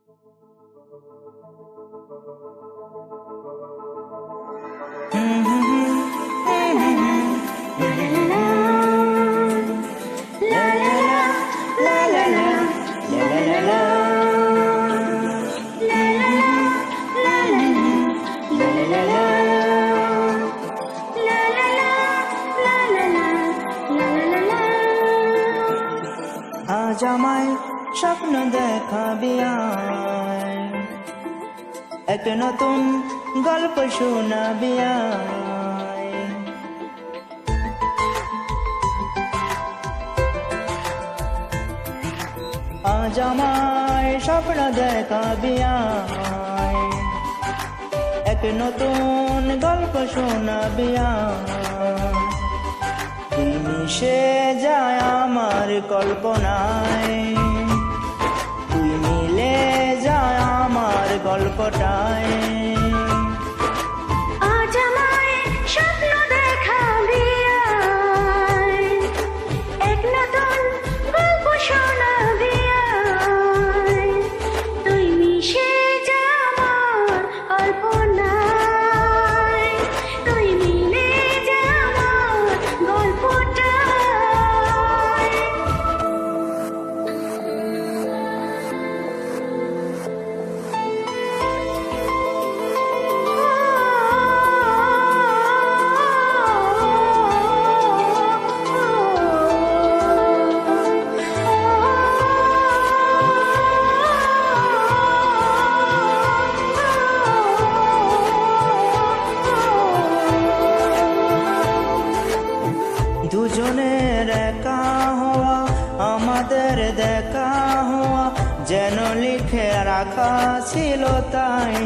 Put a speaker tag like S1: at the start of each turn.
S1: আজ আমায় স্বপ্ন দেখাবি আয়, এক নতুন গল্প শোনাবি আয়। আজ আমায় স্বপ্ন দেখাবি আয়, এক নতুন গল্প শোনাবি আয়। তুই মিশে যায় আমার কল্পনায়, তুই মিলে যায় আমার গল্পটায়।
S2: আজ আমায় স্বপ্ন দেখাবি আয়, এক নতুন গল্প শোনাবি আয়। তুই মিশে যা আমার কল্পনায়, তুই মিলে যা আমার গল্পটায়।
S1: দুজনের একা হওয়া, আমাদের দেখা হওয়া, যেন লিখে রাখা ছিল তাই।